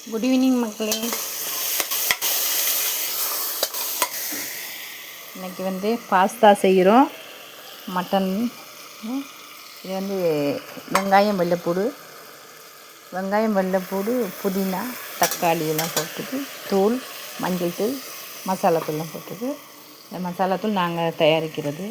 Good evening மக்களே. இன்றைக்கி வந்து பாஸ்தா செய்கிறோம். மட்டன். இது வந்து வெங்காயம், வெள்ளைப்பூடு, புதினா, தக்காளி எல்லாம் போட்டுட்டு தூள், மஞ்சள் தூள், மசாலா தூள்லாம் போட்டுட்டு, இந்த மசாலா தூள் நாங்கள் தயாரிக்கிறது.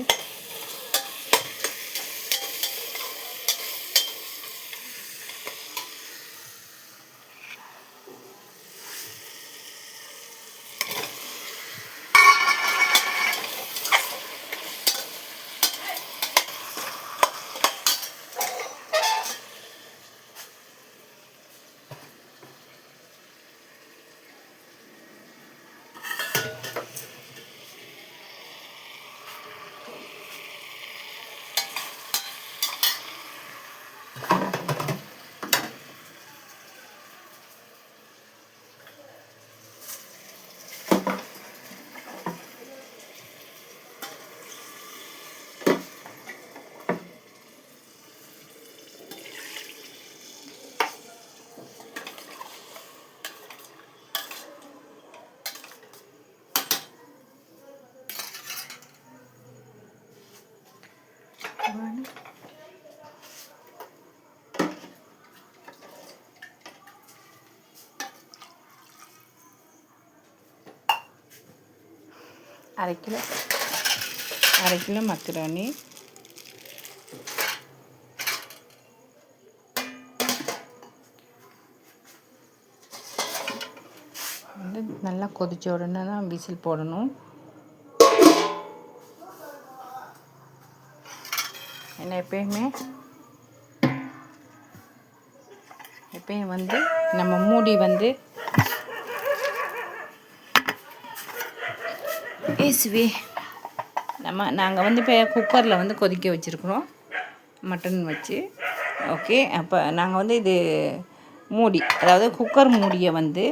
அரை கிலோ மக்ரோனி, வந்து நல்லா கொதிச்ச உடனே தான் விசில் போடணும். ஏன்னா எப்பயும் வந்து நம்ம மூடி வந்து நாங்கள் வந்து இப்போ குக்கரில் வந்து கொதிக்க வச்சுருக்குறோம் மட்டன் வச்சு. ஓகே, அப்போ நாங்கள் வந்து இது மூடி, அதாவது குக்கர் மூடியை வந்து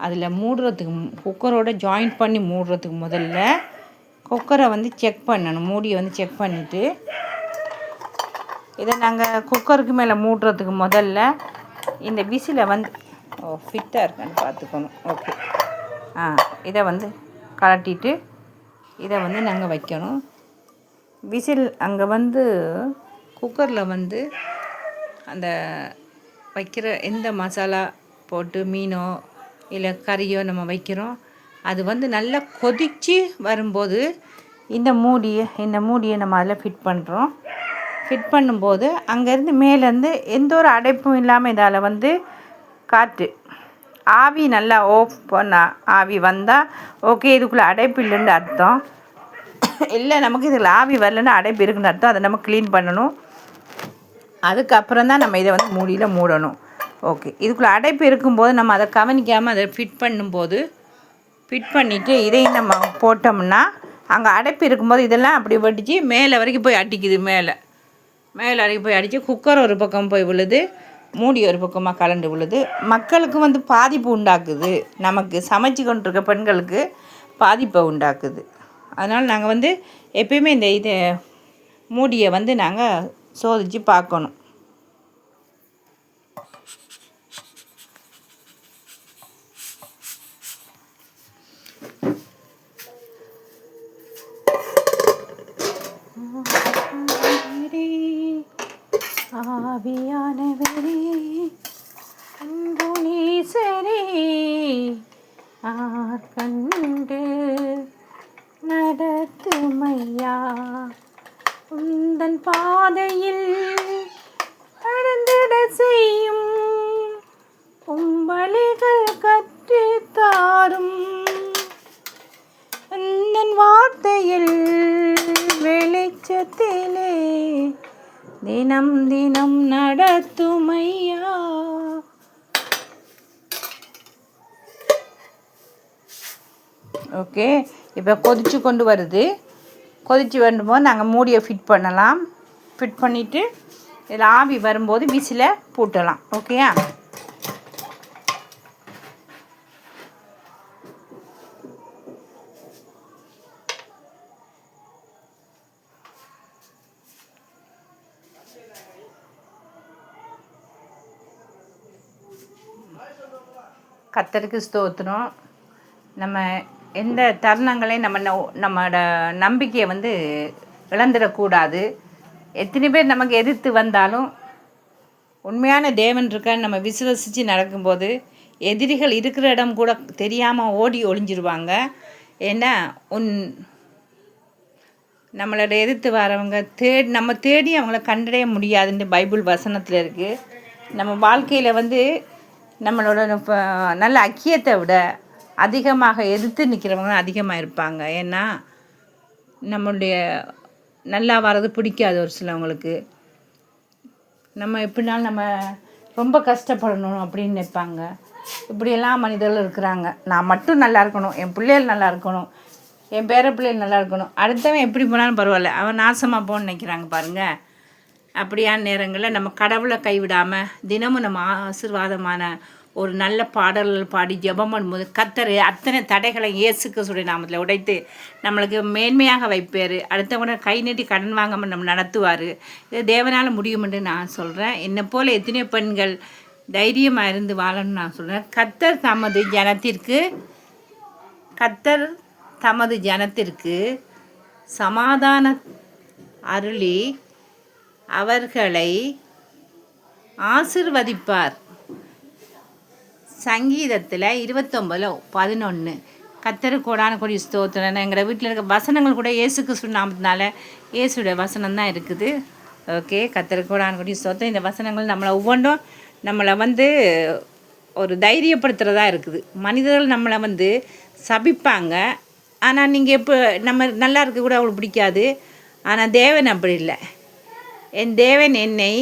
அதில் மூடுறதுக்கு, குக்கரோட ஜாயிண்ட் பண்ணி மூடுறதுக்கு முதல்ல குக்கரை வந்து செக் பண்ணணும். மூடியை வந்து செக் பண்ணிவிட்டு, இதை நாங்கள் குக்கருக்கு மேலே மூடுறதுக்கு முதல்ல இந்த விசிலை வந்து ஃபிட்டாக இருக்கான்னு பார்த்துக்கணும். ஓகே, இதை வந்து கலட்டிட்டு இதை வந்து நாங்கள் வைக்கணும். விசில் அங்கே வந்து குக்கரில் வந்து அந்த வைக்கிற எந்த மசாலா போட்டு மீனோ இல்லை கறியோ நம்ம வைக்கிறோம், அது வந்து நல்லா கொதித்து வரும்போது இந்த மூடியை நம்ம அதில் ஃபிட் பண்ணுறோம். ஃபிட் பண்ணும்போது அங்கேருந்து மேலேருந்து எந்த ஒரு அடைப்பும் இல்லாமல் இதால் வந்து காற்று, ஆவி நல்லா ஆவி வந்தால் ஓகே, இதுக்குள்ளே அடைப்பு இல்லைன்னு அர்த்தம். இல்லை, நமக்கு இதில் ஆவி வரலன்னா அடைப்பு இருக்குன்னு அர்த்தம். அதை நம்ம க்ளீன் பண்ணணும். அதுக்கப்புறம் தான் நம்ம இதை வந்து மூடியில் மூடணும். ஓகே, இதுக்குள்ளே அடைப்பு இருக்கும்போது நம்ம அதை கவனிக்காமல் அதை ஃபிட் பண்ணிவிட்டு இதையும் நம்ம போட்டோம்னா அங்கே அடைப்பு இருக்கும்போது இதெல்லாம் அப்படி வடித்து மேலே வரைக்கும் போய் அடிக்குது. மேலே வரைக்கும் போய் அடித்து குக்கர் ஒரு பக்கம் போய் விழுது, மூடி ஒரு பக்கமாக கலண்டு விழுது. மக்களுக்கு வந்து பாதிப்பு உண்டாக்குது, நமக்கு சமைச்சு கொண்டிருக்க பெண்களுக்கு பாதிப்பை உண்டாக்குது. அதனால் நாங்கள் வந்து எப்பயுமே இதை மூடியை வந்து நாங்கள் சோதித்து பார்க்கணும். ஆவியானவரே அன்பு நீசரே கண்டு நடத்துமையா, உந்தன் பாதையில் நடந்திட செய்யும் உம்பலிகள் கற்றுத்தாரும், உந்தன் வார்த்தையில் வெளிச்சத்திலே தினம் தினம் நடத்துமையா. ஓகே, இப்போ கொதித்து கொண்டு வருது. கொதித்து வரும்போது நாங்கள் மூடியை ஃபிட் பண்ணலாம். ஃபிட் பண்ணிவிட்டு இதில் ஆவி வரும்போது விசிலை போட்டலாம். ஓகேயா? கர்த்தருக்கு ஸ்தோத்திரம். நம்ம எந்த தருணங்களையும் நம்மளோட நம்பிக்கையை வந்து இழந்துடக்கூடாது. எத்தனை பேர் நமக்கு எதிர்த்து வந்தாலும் உண்மையான தேவன் இருக்கான்னு நம்ம விசுவசித்து நடக்கும்போது எதிரிகள் இருக்கிற இடம் கூட தெரியாமல் ஓடி ஒளிஞ்சிருவாங்க. ஏன்னா நம்மளோட எதிர்த்து வரவங்க நம்ம தேடி அவங்கள கண்டடைய முடியாதுன்னு பைபிள் வசனத்தில் இருக்குது. நம்ம வாழ்க்கையில் வந்து நம்மளோட நல்ல ஐக்கியத்தை விட அதிகமாக எதிர்த்து நிற்கிறவங்க அதிகமாக இருப்பாங்க. ஏன்னா நம்மளுடைய நல்லா வர்றது பிடிக்காது ஒரு சிலவங்களுக்கு. நம்ம எப்படினாலும் நம்ம ரொம்ப கஷ்டப்படணும் அப்படின்னு நினைப்பாங்க. இப்படியெல்லாம் மனிதர்கள் இருக்கிறாங்க. நான் மட்டும் நல்லா இருக்கணும், என் பிள்ளைகள் நல்லா இருக்கணும், என் பேர பிள்ளைகள் நல்லா இருக்கணும், அடுத்தவன் எப்படி போனாலும் பரவாயில்ல, அவன் நாசமாக போன்னு நினைக்கிறாங்க பாருங்கள். அப்படியான நேரங்களில் நம்ம கடவுளை கைவிடாமல் தினமும் நம்ம ஆசீர்வாதமான ஒரு நல்ல பாடல்கள் பாடி ஜெபம் பண்ணும்போது கர்த்தர் அத்தனை தடைகளை இயேசு கிறிஸ்துவின் நாமத்தில் உடைத்து நம்மளுக்கு மேன்மையாக வைப்பார். அடுத்தவங்க கை நீட்டி கடன் வாங்காமல் நம்ம நடத்துவார். இது தேவனால் முடியுமென்று நான் சொல்கிறேன். என்னை போல் எத்தனையோ பெண்கள் தைரியமாக இருந்து வாழணும்னு நான் சொல்கிறேன். கர்த்தர் தமது ஜனத்திற்கு சமாதான அருளி அவர்களை ஆசிர்வதிப்பார். சங்கீதத்தில் 29:11 கர்த்தர் கோடான கொடி ஸ்தோத்திரம். எங்களோட வீட்டில் இருக்க வசனங்கள் கூட இயேசு கிறிஸ்து நாமத்தினால இயேசுடைய வசனம் தான் இருக்குது. ஓகே, கர்த்தர் கோடான கொடி ஸ்தோத்திரம். இந்த வசனங்கள் நம்மளை ஒவ்வொன்றும் நம்மளை வந்து ஒரு தைரியப்படுத்துகிறதா இருக்குது. மனிதர்கள் நம்மளை வந்து சபிப்பாங்க. ஆனால் நீங்கள் நம்ம நல்லா இருக்க கூட அவங்களுக்கு பிடிக்காது. ஆனால் தேவன் அப்படி இல்லை. என் தேவன் என்னை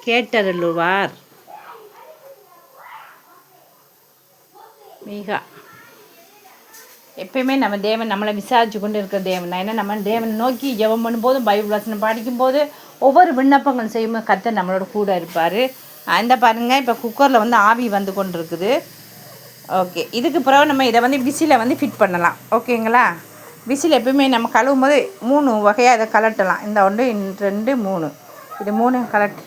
கேட்டருளுவார். மிக எப்பயுமே நம்ம தேவன் நம்மளை விசாரித்து கொண்டு இருக்கிற தேவன் தான். ஏன்னா நம்ம தேவன் நோக்கி ஜெபம் பண்ணும்போதும் பைபிள் வசனம் படிக்கும்போது ஒவ்வொரு விண்ணப்பங்கள் செய்யும்போது கர்த்தர் நம்மளோட கூட இருப்பார். அந்த பாருங்கள், இப்போ குக்கரில் வந்து ஆவி வந்து கொண்டு இருக்குது. ஓகே, இதுக்கு பிறகு நம்ம இதை வந்து விசிலை வந்து ஃபிட் பண்ணலாம். ஓகேங்களா? விசில் எப்பயுமே நம்ம கழுவும் போது 3 வகையாக இதை கலட்டலாம். இந்த 1 2 3 இது 3 கலட்டு.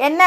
என்ன